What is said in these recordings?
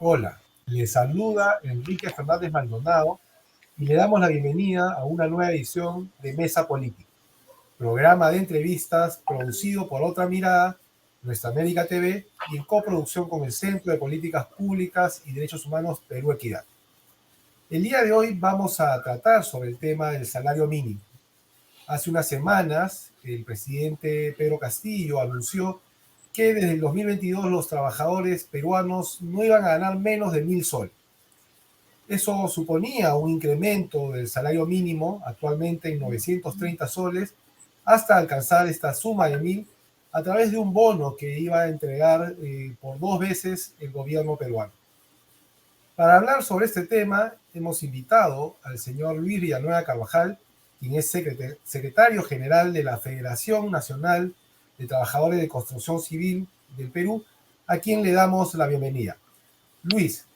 Hola, le saluda Enrique Fernández Maldonado y le damos la bienvenida a una nueva edición de Mesa Política, programa de entrevistas producido por Otra Mirada, Nuestra América TV y en coproducción con el Centro de Políticas Públicas y Derechos Humanos Perú Equidad. El día de hoy vamos a tratar sobre el tema del salario mínimo. Hace unas semanas, el presidente Pedro Castillo anunció que desde el 2022 los trabajadores peruanos no iban a ganar menos de 1.000 soles. Eso suponía un incremento del salario mínimo, actualmente en 930 soles, hasta alcanzar esta suma de 1.000 a través de un bono que iba a entregar por 2 veces el gobierno peruano. Para hablar sobre este tema, hemos invitado al señor Luis Villanueva Carvajal, quien es secretario general de la Federación Nacional de Trabajadores de Construcción Civil del Perú, a quien le damos la bienvenida. Luis,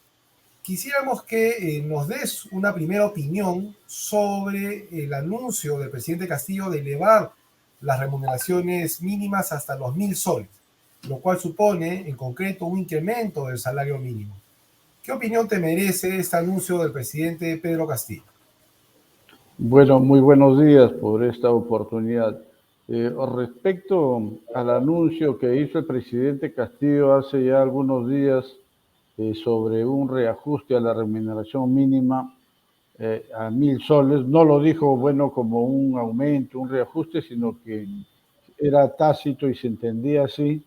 quisiéramos que nos des una primera opinión sobre el anuncio del presidente Castillo de elevar las remuneraciones mínimas hasta los 1.000 soles, lo cual supone en concreto un incremento del salario mínimo. ¿Qué opinión te merece este anuncio del presidente Pedro Castillo? Bueno, muy buenos días por esta oportunidad. Respecto al anuncio que hizo el presidente Castillo hace ya algunos días sobre un reajuste a la remuneración mínima a 1.000 soles, no lo dijo, bueno, como un aumento, un reajuste, sino que era tácito y se entendía así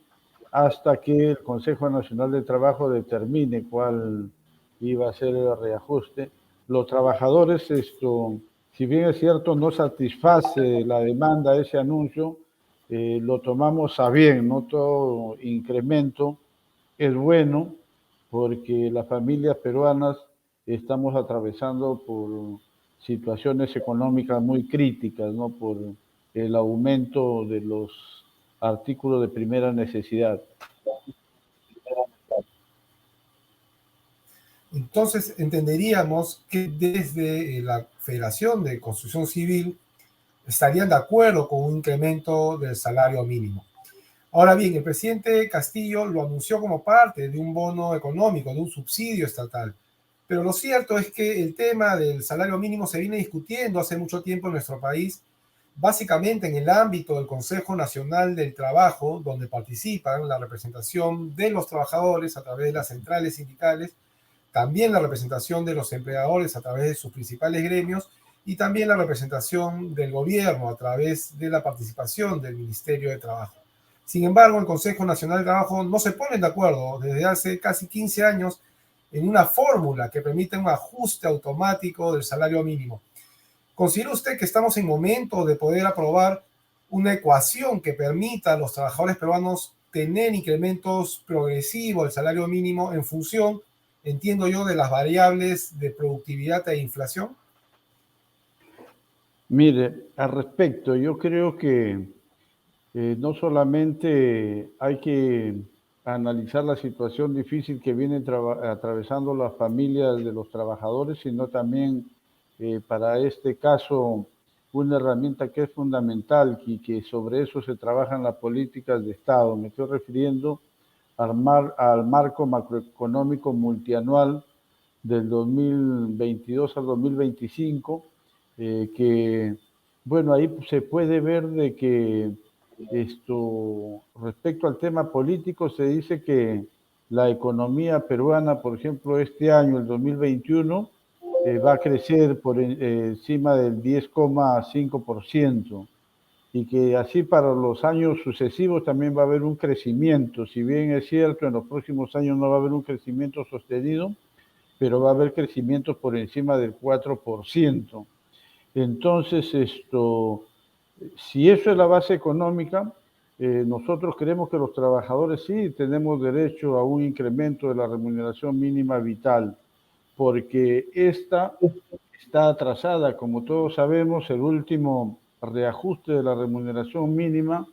hasta que el Consejo Nacional de Trabajo determine cuál iba a ser el reajuste. Los trabajadores, si bien es cierto, no satisface la demanda de ese anuncio, lo tomamos a bien, no todo incremento es bueno porque las familias peruanas estamos atravesando por situaciones económicas muy críticas, ¿no? Por el aumento de los artículos de primera necesidad. Entonces entenderíamos que desde la Federación de Construcción Civil estarían de acuerdo con un incremento del salario mínimo. Ahora bien, el presidente Castillo lo anunció como parte de un bono económico, de un subsidio estatal. Pero lo cierto es que el tema del salario mínimo se viene discutiendo hace mucho tiempo en nuestro país, básicamente en el ámbito del Consejo Nacional del Trabajo, donde participan la representación de los trabajadores a través de las centrales sindicales, también la representación de los empleadores a través de sus principales gremios y también la representación del gobierno a través de la participación del Ministerio de Trabajo. Sin embargo, el Consejo Nacional de Trabajo no se pone de acuerdo desde hace casi 15 años en una fórmula que permite un ajuste automático del salario mínimo. ¿Considera usted que estamos en momento de poder aprobar una ecuación que permita a los trabajadores peruanos tener incrementos progresivos del salario mínimo en función, entiendo yo, de las variables de productividad e inflación? Mire, al respecto, yo creo que no solamente hay que analizar la situación difícil que vienen atravesando las familias de los trabajadores, sino también para este caso una herramienta que es fundamental y que sobre eso se trabajan las políticas de Estado. Me estoy refiriendo al marco macroeconómico multianual del 2022 al 2025, que, bueno, ahí se puede ver de que respecto al tema político, se dice que la economía peruana, por ejemplo, este año, el 2021, va a crecer por encima del 10,5% y que así para los años sucesivos también va a haber un crecimiento. Si bien es cierto, en los próximos años no va a haber un crecimiento sostenido, pero va a haber crecimiento por encima del 4%. Entonces, si eso es la base económica, nosotros creemos que los trabajadores sí tenemos derecho a un incremento de la remuneración mínima vital, porque esta está atrasada. Como todos sabemos, el último reajuste de la remuneración mínima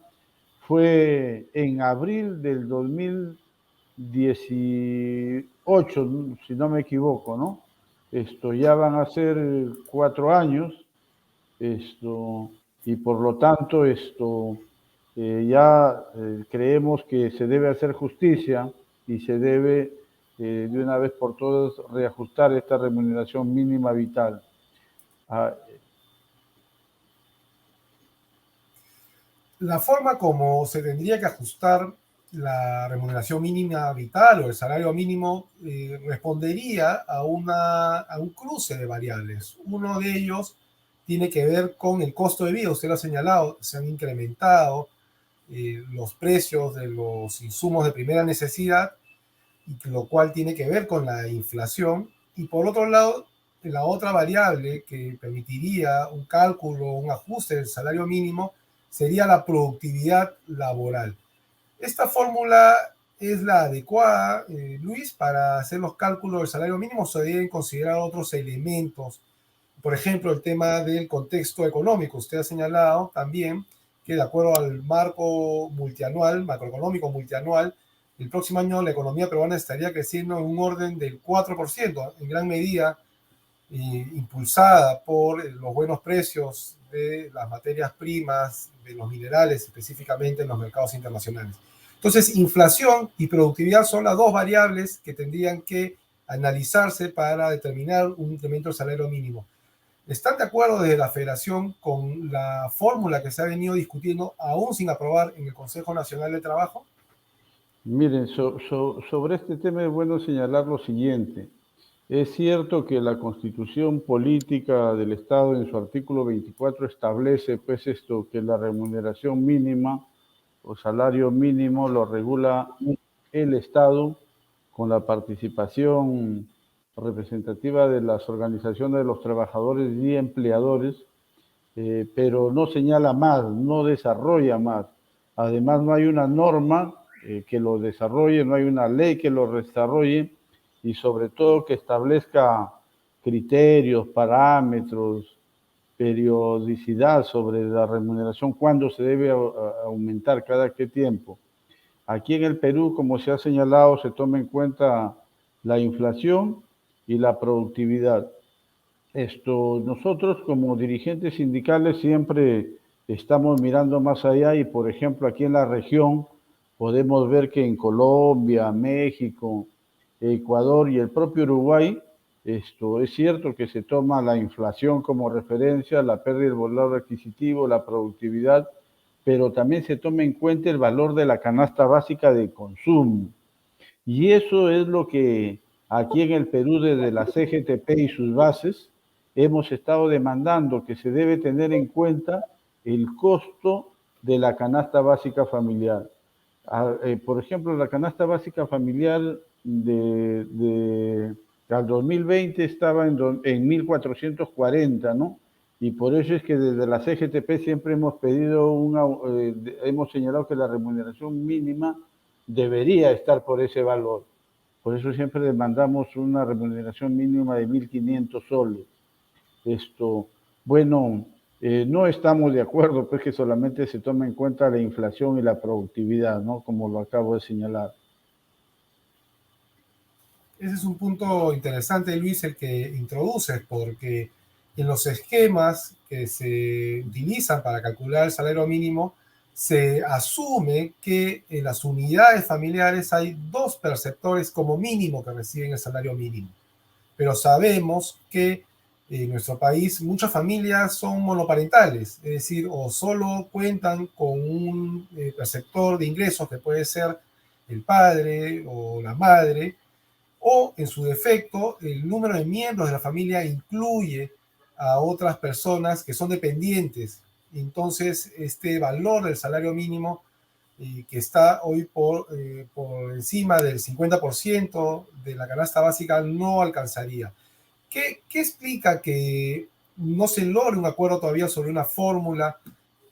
fue en abril del 2018, si no me equivoco, ¿no? Ya van a ser 4 años, esto, y por lo tanto, ya creemos que se debe hacer justicia y se debe de una vez por todas reajustar esta remuneración mínima vital. La forma como se tendría que ajustar la remuneración mínima vital o el salario mínimo respondería a un cruce de variables. Uno de ellos tiene que ver con el costo de vida. Usted lo ha señalado, se han incrementado los precios de los insumos de primera necesidad, y lo cual tiene que ver con la inflación. Y por otro lado, la otra variable que permitiría un cálculo, un ajuste del salario mínimo, sería la productividad laboral. Esta fórmula es la adecuada, Luis, para hacer los cálculos del salario mínimo. Se deben considerar otros elementos, por ejemplo, el tema del contexto económico. Usted ha señalado también que de acuerdo al marco multianual, macroeconómico multianual, el próximo año la economía peruana estaría creciendo en un orden del 4%, en gran medida impulsada por los buenos precios de las materias primas, de los minerales, específicamente en los mercados internacionales. Entonces, inflación y productividad son las dos variables que tendrían que analizarse para determinar un incremento del salario mínimo. ¿Están de acuerdo desde la Federación con la fórmula que se ha venido discutiendo, aún sin aprobar en el Consejo Nacional de Trabajo? Miren, sobre este tema es bueno señalar lo siguiente. Es cierto que la Constitución Política del Estado en su artículo 24 establece pues esto, que la remuneración mínima o salario mínimo lo regula el Estado con la participación representativa de las organizaciones de los trabajadores y empleadores, pero no señala más, no desarrolla más. Además, no hay una norma que lo desarrolle, no hay una ley que lo desarrolle y sobre todo que establezca criterios, parámetros, periodicidad sobre la remuneración, cuándo se debe aumentar, cada qué tiempo. Aquí en el Perú, como se ha señalado, se toma en cuenta la inflación y la productividad. Nosotros como dirigentes sindicales siempre estamos mirando más allá y, por ejemplo, aquí en la región podemos ver que en Colombia, México, Ecuador y el propio Uruguay, es cierto que se toma la inflación como referencia, la pérdida del valor adquisitivo, la productividad, pero también se toma en cuenta el valor de la canasta básica de consumo. Y eso es lo que aquí en el Perú, desde la CGTP y sus bases, hemos estado demandando, que se debe tener en cuenta el costo de la canasta básica familiar. Por ejemplo, la canasta básica familiar al 2020 estaba en 1.440, ¿no? Y por eso es que desde la CGTP siempre hemos pedido hemos señalado que la remuneración mínima debería estar por ese valor. Por eso siempre demandamos una remuneración mínima de 1.500 soles. Bueno, no estamos de acuerdo, pues que solamente se tome en cuenta la inflación y la productividad, ¿no? Como lo acabo de señalar. Ese es un punto interesante, Luis, el que introduces, porque en los esquemas que se utilizan para calcular el salario mínimo, se asume que en las unidades familiares hay dos perceptores como mínimo que reciben el salario mínimo. Pero sabemos que en nuestro país muchas familias son monoparentales, es decir, o solo cuentan con un perceptor de ingresos que puede ser el padre o la madre, o en su defecto el número de miembros de la familia incluye a otras personas que son dependientes. Entonces, este valor del salario mínimo, que está hoy por encima del 50% de la canasta básica, no alcanzaría. ¿Qué explica que no se logre un acuerdo todavía sobre una fórmula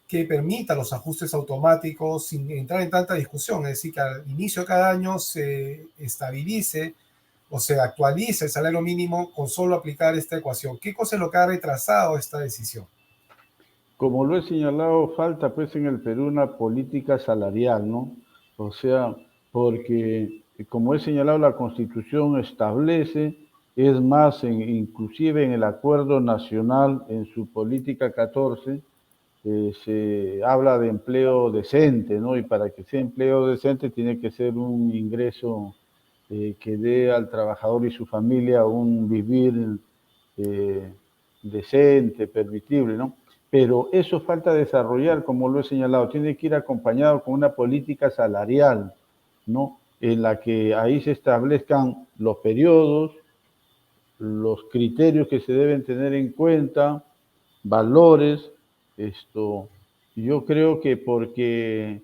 que permita los ajustes automáticos sin entrar en tanta discusión? Es decir, que al inicio de cada año se estabilice o se actualice el salario mínimo con solo aplicar esta ecuación. ¿Qué cosa es lo que ha retrasado esta decisión? Como lo he señalado, falta pues en el Perú una política salarial, ¿no? O sea, porque como he señalado, la Constitución establece, es más, inclusive en el Acuerdo Nacional, en su política 14, se habla de empleo decente, ¿no? Y para que sea empleo decente tiene que ser un ingreso que dé al trabajador y su familia un vivir decente, permitible, ¿no? Pero eso falta desarrollar, como lo he señalado, tiene que ir acompañado con una política salarial, ¿no? En la que ahí se establezcan los periodos, los criterios que se deben tener en cuenta, valores, esto, yo creo que porque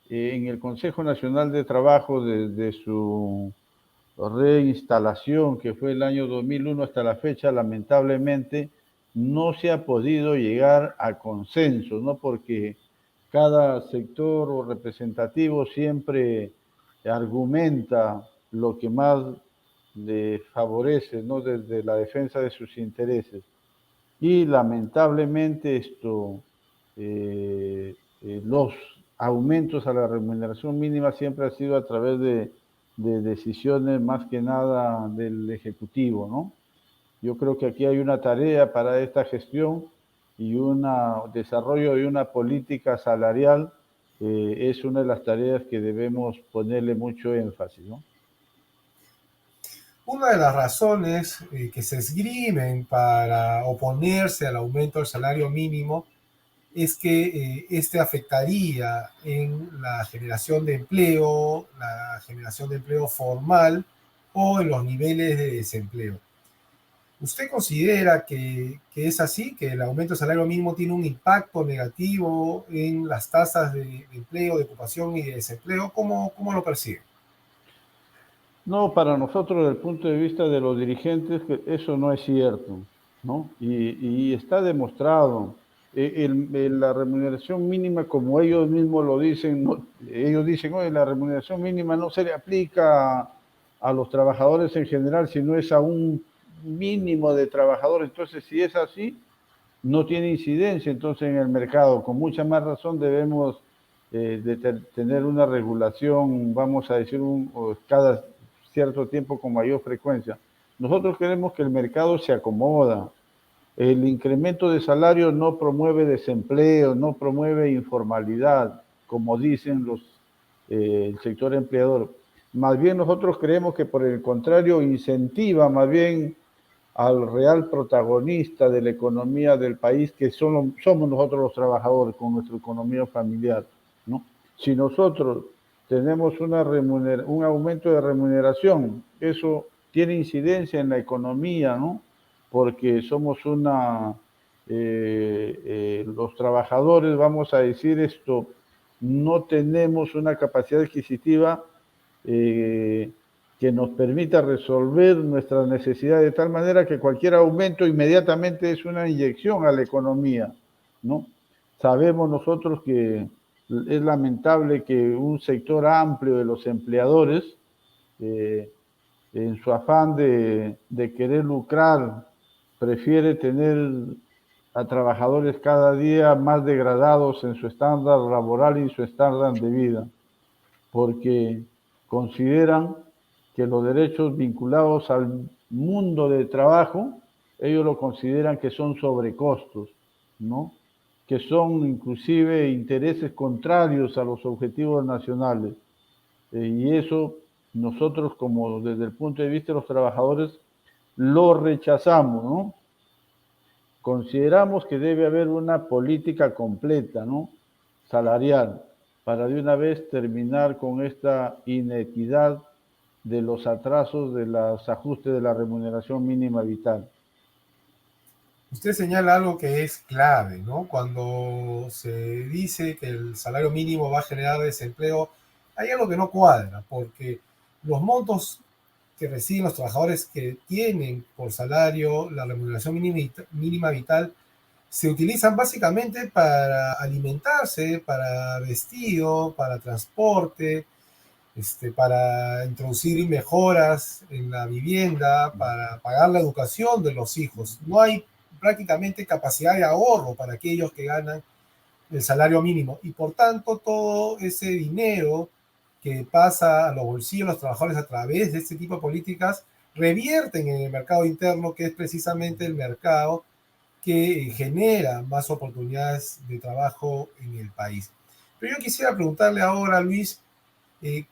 en el Consejo Nacional de Trabajo, desde su reinstalación, que fue el año 2001 hasta la fecha, lamentablemente no se ha podido llegar a consenso, ¿no? Porque cada sector o representativo siempre argumenta lo que más le favorece, ¿no? Desde la defensa de sus intereses. Y lamentablemente los aumentos a la remuneración mínima siempre ha sido a través de decisiones más que nada del Ejecutivo, ¿no? Yo creo que aquí hay una tarea para esta gestión y un desarrollo de una política salarial es una de las tareas que debemos ponerle mucho énfasis, ¿no? Una de las razones que se esgrimen para oponerse al aumento del salario mínimo es que este afectaría en la generación de empleo formal o en los niveles de desempleo. ¿Usted considera que es así, que el aumento del salario mínimo tiene un impacto negativo en las tasas de empleo, de ocupación y de desempleo? ¿Cómo lo percibe? No, para nosotros, desde el punto de vista de los dirigentes, que eso no es cierto, ¿no? Y está demostrado. La remuneración mínima, como ellos mismos lo dicen, no, ellos dicen, oye, la remuneración mínima no se le aplica a los trabajadores en general, sino es a un mínimo de trabajadores. Entonces, si es así, no tiene incidencia entonces en el mercado. Con mucha más razón debemos tener una regulación, vamos a decir, cada cierto tiempo con mayor frecuencia. Nosotros queremos que el mercado se acomoda. El incremento de salario no promueve desempleo, no promueve informalidad, como dicen el sector empleador. Más bien nosotros creemos que por el contrario incentiva más bien al real protagonista de la economía del país, que somos nosotros los trabajadores con nuestra economía familiar, ¿no? Si nosotros tenemos un aumento de remuneración, eso tiene incidencia en la economía, ¿no? Porque somos los trabajadores, vamos a decir esto, no tenemos una capacidad adquisitiva eh, que nos permita resolver nuestras necesidades de tal manera que cualquier aumento inmediatamente es una inyección a la economía, ¿no? Sabemos nosotros que es lamentable que un sector amplio de los empleadores, eh, en su afán de querer lucrar, prefiere tener a trabajadores cada día más degradados en su estándar laboral y su estándar de vida, porque consideran que los derechos vinculados al mundo de trabajo, ellos lo consideran que son sobrecostos, ¿no? Que son inclusive intereses contrarios a los objetivos nacionales. Y eso nosotros, como desde el punto de vista de los trabajadores, lo rechazamos, ¿no? Consideramos que debe haber una política completa, ¿no? Salarial, para de una vez terminar con esta inequidad de los atrasos de los ajustes de la remuneración mínima vital. Usted señala algo que es clave, ¿no? Cuando se dice que el salario mínimo va a generar desempleo, hay algo que no cuadra, porque los montos que reciben los trabajadores que tienen por salario la remuneración mínima vital se utilizan básicamente para alimentarse, para vestido, para transporte, para introducir mejoras en la vivienda, para pagar la educación de los hijos. No hay prácticamente capacidad de ahorro para aquellos que ganan el salario mínimo y por tanto todo ese dinero que pasa a los bolsillos de los trabajadores a través de este tipo de políticas revierten en el mercado interno, que es precisamente el mercado que genera más oportunidades de trabajo en el país. Pero yo quisiera preguntarle ahora, Luis,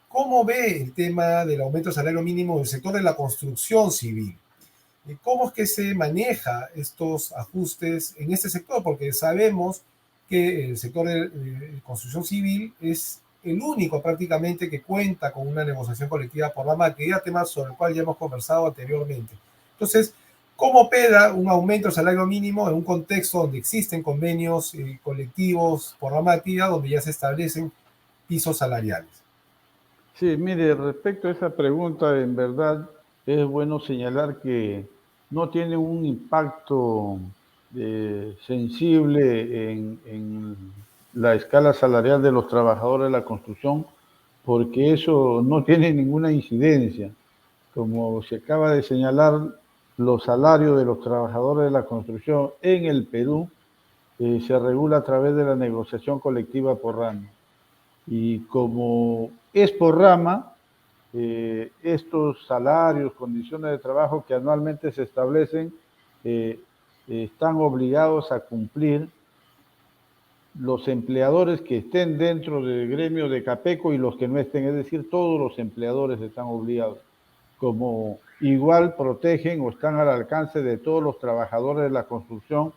¿Cómo ve el tema del aumento del salario mínimo del sector de la construcción civil? ¿Cómo es que se maneja estos ajustes en este sector? Porque sabemos que el sector de construcción civil es el único prácticamente que cuenta con una negociación colectiva por la materia, tema sobre el cual ya hemos conversado anteriormente. Entonces, ¿cómo pega un aumento del salario mínimo en un contexto donde existen convenios colectivos por la materia, donde ya se establecen pisos salariales? Sí, mire, respecto a esa pregunta, en verdad es bueno señalar que no tiene un impacto sensible en la escala salarial de los trabajadores de la construcción, porque eso no tiene ninguna incidencia. Como se acaba de señalar, los salarios de los trabajadores de la construcción en el Perú se regula a través de la negociación colectiva por rama. Y como es por rama, estos salarios, condiciones de trabajo que anualmente se establecen, eh, están obligados a cumplir los empleadores que estén dentro del gremio de Capeco y los que no estén, es decir, todos los empleadores están obligados, como igual protegen o están al alcance de todos los trabajadores de la construcción,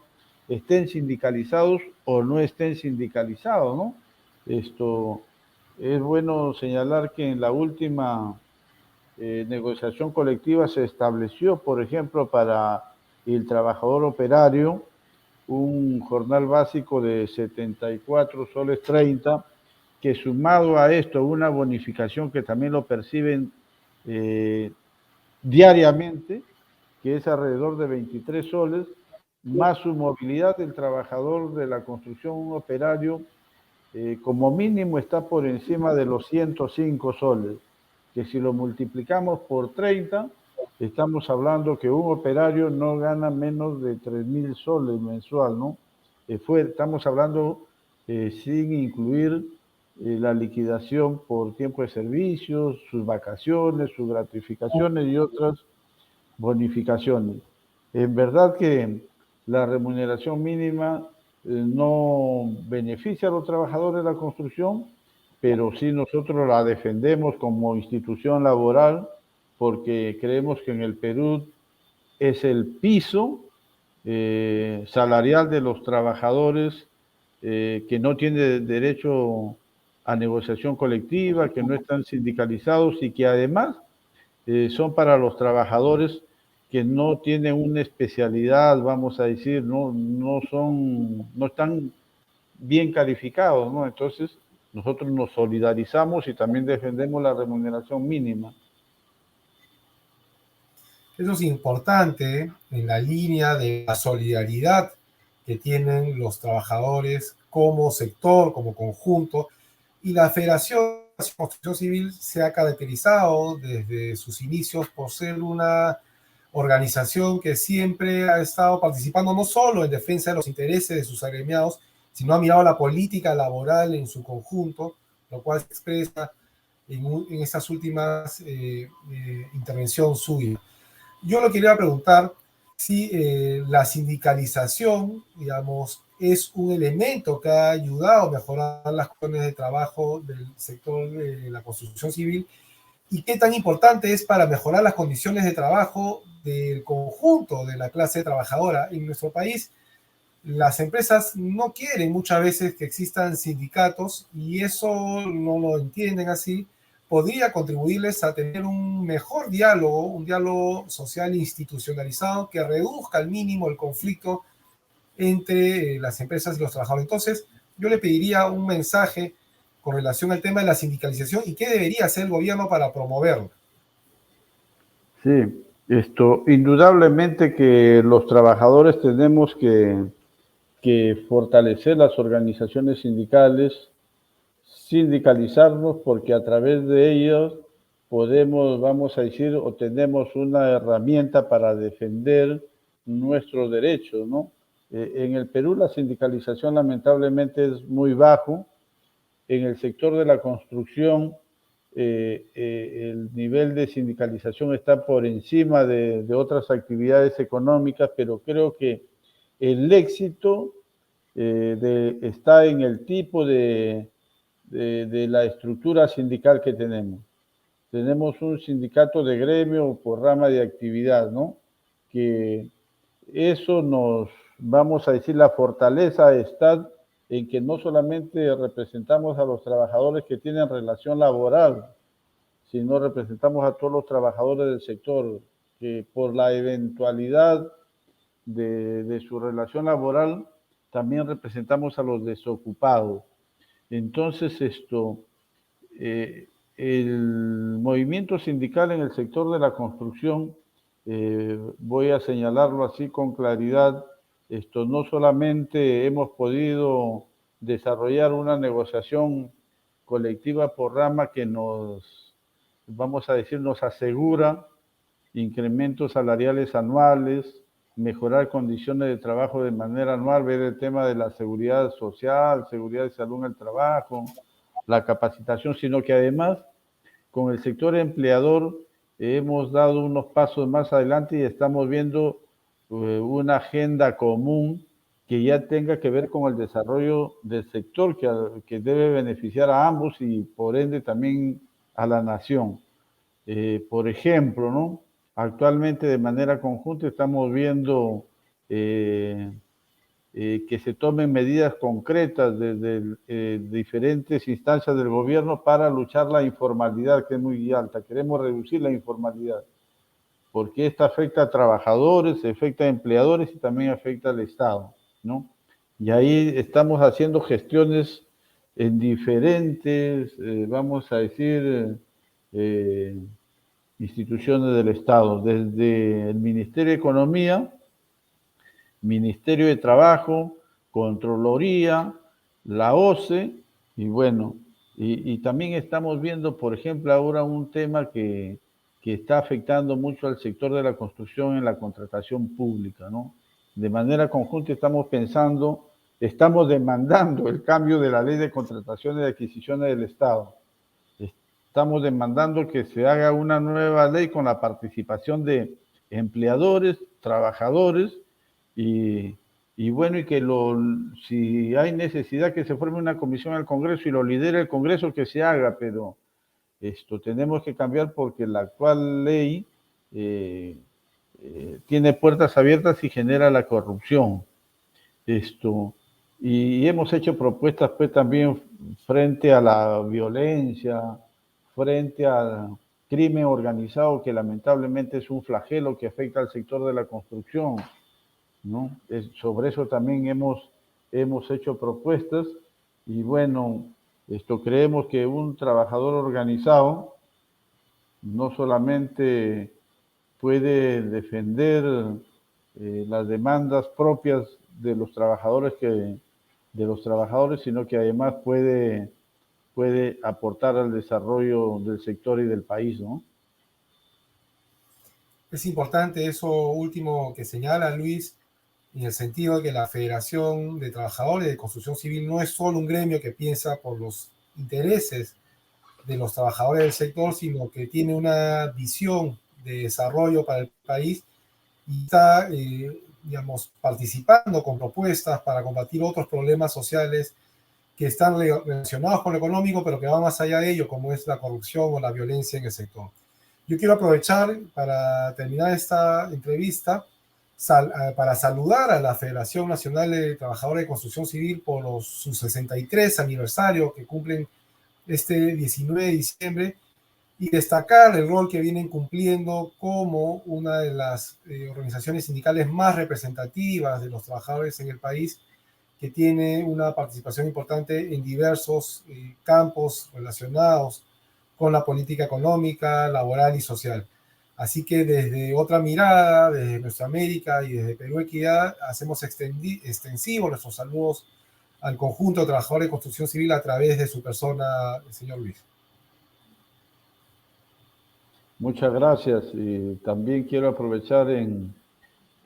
estén sindicalizados o no estén sindicalizados, ¿no? Esto es bueno señalar que en la última negociación colectiva se estableció, por ejemplo, para el trabajador operario, un jornal básico de 74 soles 30, que sumado a esto una bonificación que también lo perciben diariamente, que es alrededor de 23 soles, más su movilidad del trabajador de la construcción, un operario, como mínimo está por encima de los 105 soles, que si lo multiplicamos por 30, estamos hablando que un operario no gana menos de 3.000 soles mensual, ¿no? Estamos hablando sin incluir la liquidación por tiempo de servicios, sus vacaciones, sus gratificaciones y otras bonificaciones. En verdad que la remuneración mínima no beneficia a los trabajadores de la construcción, pero sí nosotros la defendemos como institución laboral porque creemos que en el Perú es el piso salarial de los trabajadores que no tienen derecho a negociación colectiva, que no están sindicalizados y que además son para los trabajadores que no tienen una especialidad, vamos a decir, no están bien calificados, ¿no? Entonces, nosotros nos solidarizamos y también defendemos la remuneración mínima. Eso es importante en la línea de la solidaridad que tienen los trabajadores como sector, como conjunto, y la Federación de Construcción Civil se ha caracterizado desde sus inicios por ser una organización que siempre ha estado participando no solo en defensa de los intereses de sus agremiados, sino ha mirado la política laboral en su conjunto, lo cual se expresa en estas últimas intervención suya. Yo le quería preguntar si la sindicalización, digamos, es un elemento que ha ayudado a mejorar las condiciones de trabajo del sector de la construcción civil y qué tan importante es para mejorar las condiciones de trabajo del conjunto de la clase trabajadora en nuestro país. Las empresas no quieren muchas veces que existan sindicatos y eso no lo entienden así. Podría contribuirles a tener un diálogo social institucionalizado que reduzca al mínimo el conflicto entre las empresas y los trabajadores. Entonces, yo le pediría un mensaje con relación al tema de la sindicalización y qué debería hacer el gobierno para promoverlo. Sí, indudablemente que los trabajadores tenemos que fortalecer las organizaciones sindicales, sindicalizarnos, porque a través de ellos podemos, vamos a decir, o tenemos una herramienta para defender nuestros derechos, ¿no? En el Perú la sindicalización lamentablemente es muy bajo. En el sector de la construcción el nivel de sindicalización está por encima de otras actividades económicas, pero creo que el éxito está en el tipo de la estructura sindical que tenemos. Tenemos un sindicato de gremio por rama de actividad, ¿no? Que eso nos, vamos a decir, la fortaleza está en que no solamente representamos a los trabajadores que tienen relación laboral, sino representamos a todos los trabajadores del sector, que por la eventualidad de su relación laboral, también representamos a los desocupados. Entonces, el movimiento sindical en el sector de la construcción, voy a señalarlo así con claridad, no solamente hemos podido desarrollar una negociación colectiva por rama que nos, vamos a decir, nos asegura incrementos salariales anuales, mejorar condiciones de trabajo de manera anual, ver el tema de la seguridad social, seguridad de salud en el trabajo, la capacitación, sino que además con el sector empleador hemos dado unos pasos más adelante y estamos viendo una agenda común que ya tenga que ver con el desarrollo del sector que debe beneficiar a ambos y por ende también a la nación. Por ejemplo, ¿no? Actualmente de manera conjunta estamos viendo que se tomen medidas concretas desde diferentes instancias del gobierno para luchar la informalidad, que es muy alta. Queremos reducir la informalidad, porque esta afecta a trabajadores, afecta a empleadores y también afecta al Estado, ¿no? Y ahí estamos haciendo gestiones en diferentes, vamos a decir, instituciones del Estado, desde el Ministerio de Economía, Ministerio de Trabajo, Contraloría, la OCE, y bueno, y también estamos viendo, por ejemplo, ahora un tema que está afectando mucho al sector de la construcción en la contratación pública, ¿no? De manera conjunta estamos pensando, estamos demandando el cambio de la ley de contrataciones y adquisiciones del Estado. Estamos demandando que se haga una nueva ley con la participación de empleadores, trabajadores y bueno, y que si hay necesidad que se forme una comisión al Congreso y lo lidere el Congreso, que se haga, pero tenemos que cambiar porque la actual ley tiene puertas abiertas y genera la corrupción. Y hemos hecho propuestas pues también frente a la violencia, frente al crimen organizado, que lamentablemente es un flagelo que afecta al sector de la construcción, ¿no? Sobre eso también hemos hecho propuestas y bueno, creemos que un trabajador organizado no solamente puede defender las demandas propias de los trabajadores sino que además puede aportar al desarrollo del sector y del país, ¿no? Es importante eso último que señala Luis, en el sentido de que la Federación de Trabajadores de Construcción Civil no es solo un gremio que piensa por los intereses de los trabajadores del sector, sino que tiene una visión de desarrollo para el país y está, digamos, participando con propuestas para combatir otros problemas sociales que están relacionados con lo económico, pero que van más allá de ello, como es la corrupción o la violencia en el sector. Yo quiero aprovechar para terminar esta entrevista para saludar a la Federación Nacional de Trabajadores de Construcción Civil por su 63 aniversario que cumplen este 19 de diciembre y destacar el rol que vienen cumpliendo como una de las organizaciones sindicales más representativas de los trabajadores en el país, que tiene una participación importante en diversos campos relacionados con la política económica, laboral y social. Así que desde otra mirada, desde Nuestra América y desde Perú Equidad, hacemos extensivos nuestros saludos al conjunto de trabajadores de construcción civil a través de su persona, el señor Luis. Muchas gracias y también quiero aprovechar en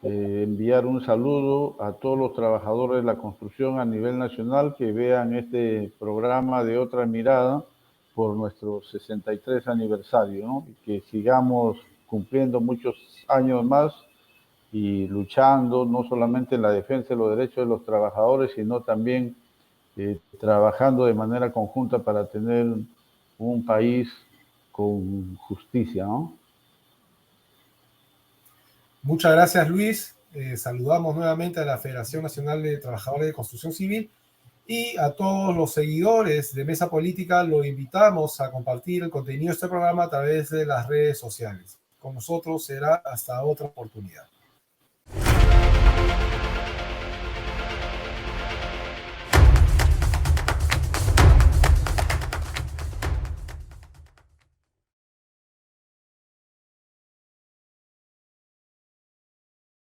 enviar un saludo a todos los trabajadores de la construcción a nivel nacional que vean este programa de Otra Mirada por nuestro 63 aniversario, ¿no? Y que sigamos cumpliendo muchos años más y luchando no solamente en la defensa de los derechos de los trabajadores, sino también trabajando de manera conjunta para tener un país con justicia, ¿no? Muchas gracias, Luis. Saludamos nuevamente a la Federación Nacional de Trabajadores de Construcción Civil y a todos los seguidores de Mesa Política. Lo invitamos a compartir el contenido de este programa a través de las redes sociales. Con nosotros será hasta otra oportunidad.